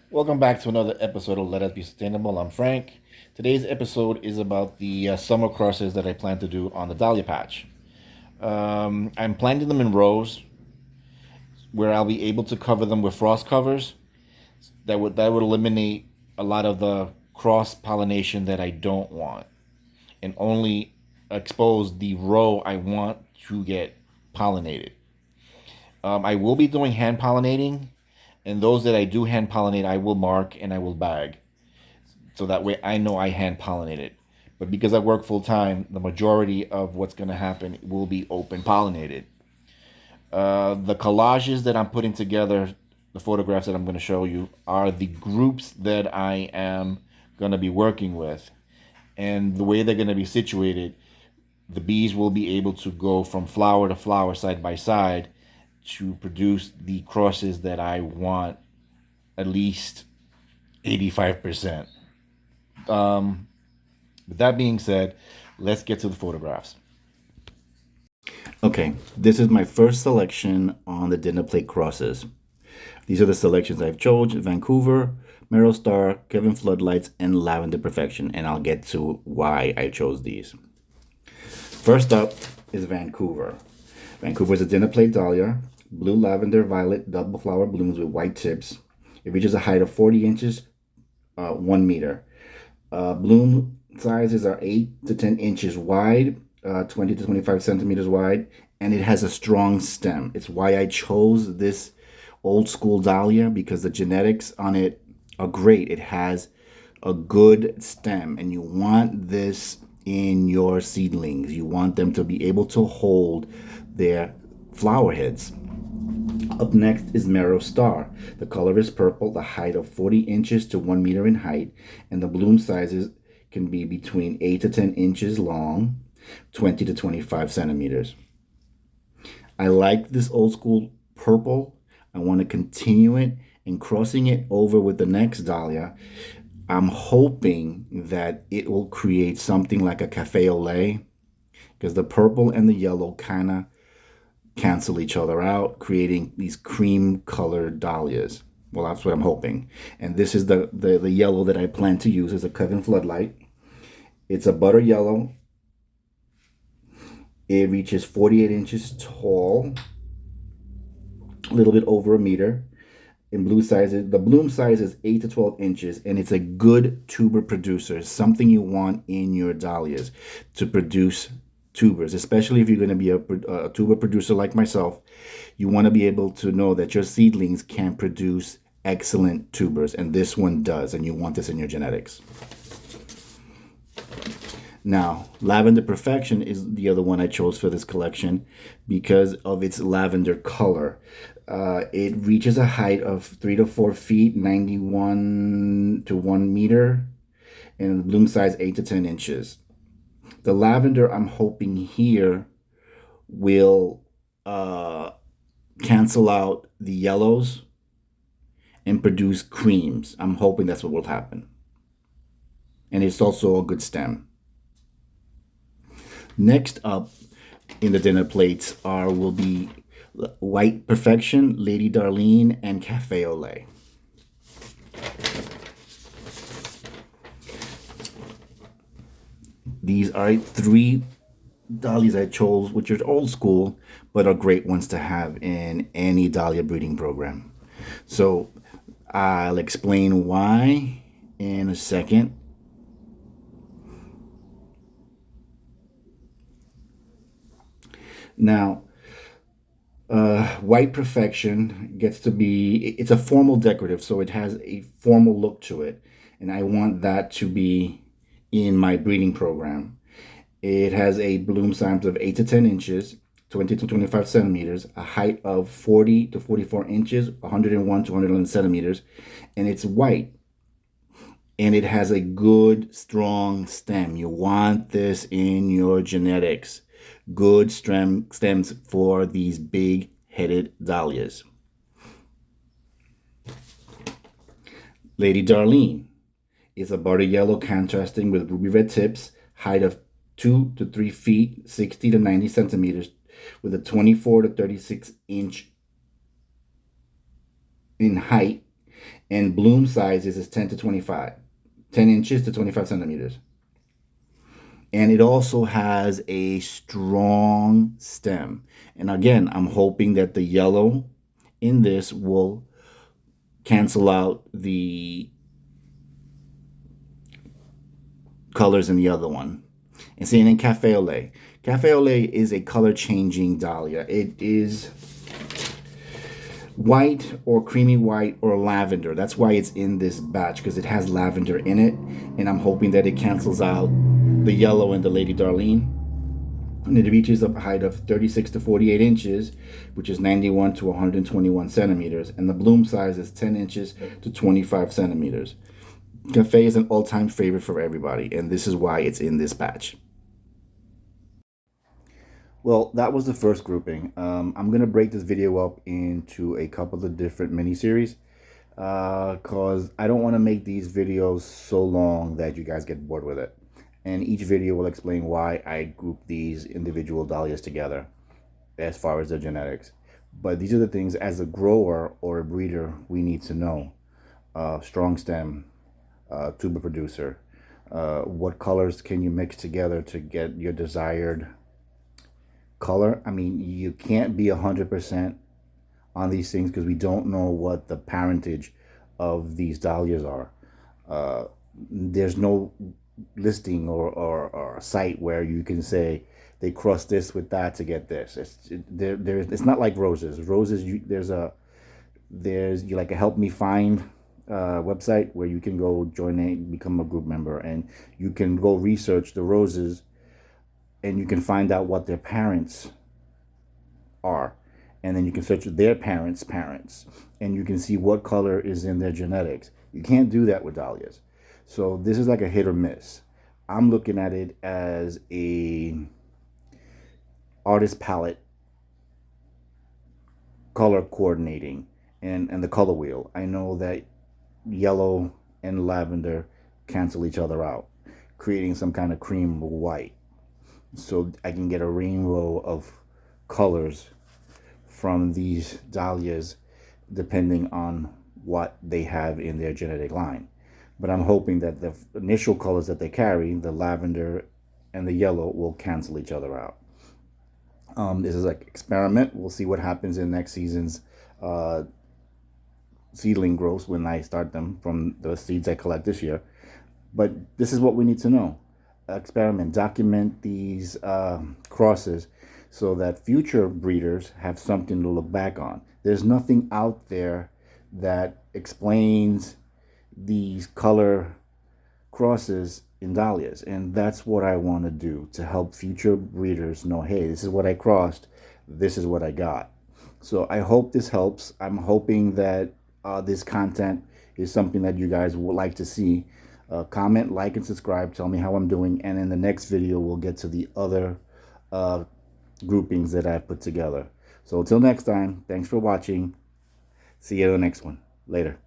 Welcome back to another episode of Let Us Be Sustainable. I'm Frank. Today's episode is about the summer crosses that I plan to do on the Dahlia patch. I'm planting them in rows where I'll be able to cover them with frost covers. That would eliminate a lot of the cross pollination that I don't want, and only expose the row I want to get pollinated. I will be doing hand pollinating, and those that I do hand pollinate, I will mark and I will bag, so that way I know I hand pollinate it. But because I work full time, the majority of what's going to happen will be open pollinated. The collages that I'm putting together, the photographs that I'm going to show you, are the groups that I am going to be working with. And the way they're going to be situated, the bees will be able to go from flower to flower side by side to produce the crosses that I want, at least 85%. With that being said, let's get to the photographs. Okay, this is my first selection on the dinner plate crosses. These are the selections I've chosen: Vancouver, Meryl Star, Kevin Floodlights, and Lavender Perfection, and I'll get to why I chose these. First up is Vancouver. Vancouver is a dinner plate dahlia, blue, lavender, violet, double flower blooms with white tips. It reaches a height of 40 inches, 1 meter. Bloom sizes are 8 to 10 inches wide, 20 to 25 centimeters wide, and it has a strong stem. It's why I chose this old school dahlia, because the genetics on it are great. It has a good stem, and you want this in your seedlings. You want them to be able to hold their flower heads. Up next is Marrow Star. The color is purple, the height of 40 inches to 1 meter in height, and the bloom sizes can be between 8 to 10 inches long, 20 to 25 centimeters. I like this old school purple. I want to continue it and crossing it over with the next dahlia. I'm hoping that it will create something like a cafe au lait, because the purple and the yellow kind of cancel each other out, creating these cream colored dahlias. Well, that's what I'm hoping. And this is the yellow that I plan to use as a Kevin Floodlight. It's a butter yellow. It reaches 48 inches tall, a little bit over a meter. In blue sizes, the bloom size is 8 to 12 inches, and it's a good tuber producer, something you want in your dahlias to produce tubers, especially if you're going to be a tuber producer like myself. You want to be able to know that your seedlings can produce excellent tubers, and this one does, and you want this in your genetics. Now, Lavender Perfection is the other one I chose for this collection because of its lavender color. It reaches a height of 3 to 4 feet, 91 to 1 meter, and the bloom size 8 to 10 inches. The lavender, I'm hoping here, will cancel out the yellows and produce creams. I'm hoping that's what will happen. And it's also a good stem. Next up in the dinner plates will be White Perfection, Lady Darlene, and Cafe au lait. These are 3 dahlias I chose, which are old school, but are great ones to have in any dahlia breeding program. So I'll explain why in a second. Now, White Perfection gets to be, it's a formal decorative, so it has a formal look to it. And I want that to be in my breeding program. It has a bloom size of 8 to 10 inches, 20 to 25 centimeters, a height of 40 to 44 inches, 101 to 111 centimeters, and it's white. And it has a good, strong stem. You want this in your genetics. Good stems for these big-headed dahlias. Lady Darlene is a butter yellow contrasting with ruby red tips, height of 2 to 3 feet, 60 to 90 centimeters, with a 24 to 36 inch in height, And bloom sizes is 10 to 25, 10 inches to 25 centimeters. And it also has a strong stem. And again, I'm hoping that the yellow in this will cancel out the colors in the other one. And seeing in Cafe au lait. Cafe au lait is a color changing dahlia. It is white or creamy white or lavender. That's why it's in this batch, because it has lavender in it. And I'm hoping that it cancels out the yellow in the Lady Darlene. And it reaches a height of 36 to 48 inches, which is 91 to 121 centimeters. And the bloom size is 10 inches to 25 centimeters. Cafe is an all-time favorite for everybody, and this is why it's in this batch. Well, that was the first grouping. I'm going to break this video up into a couple of different mini-series because I don't want to make these videos so long that you guys get bored with it. And each video will explain why I group these individual dahlias together as far as their genetics. But these are the things as a grower or a breeder we need to know. Strong stem, tuber producer, what colors can you mix together to get your desired color. I mean, you can't be 100% on these things because we don't know what the parentage of these dahlias are. There's no listing or a site where you can say they cross this with that to get this. It's not like roses. Roses, there's like a help me find website where you can go join become a group member, and you can go research the roses and you can find out what their parents are, and then you can search their parents and you can see what color is in their genetics. You can't do that with dahlias. So this is like a hit or miss. I'm looking at it as a artist palette color coordinating and the color wheel. I know that yellow and lavender cancel each other out, creating some kind of cream white. So I can get a rainbow of colors from these dahlias depending on what they have in their genetic line. But I'm hoping that the initial colors that they carry, the lavender and the yellow, will cancel each other out. This is like experiment. We'll see what happens in next season's seedling growth when I start them from the seeds I collect this year. But this is what we need to know. Experiment, document these crosses so that future breeders have something to look back on. There's nothing out there that explains these color crosses in dahlias, and that's what I want to do to help future breeders know, hey, this is what I crossed, this is what I got. So I hope this helps. I'm hoping that this content is something that you guys would like to see. Comment, like, and subscribe. Tell me how I'm doing, and in the next video we'll get to the other groupings that I've put together. So until next time, thanks for watching. See you in the next one. Later.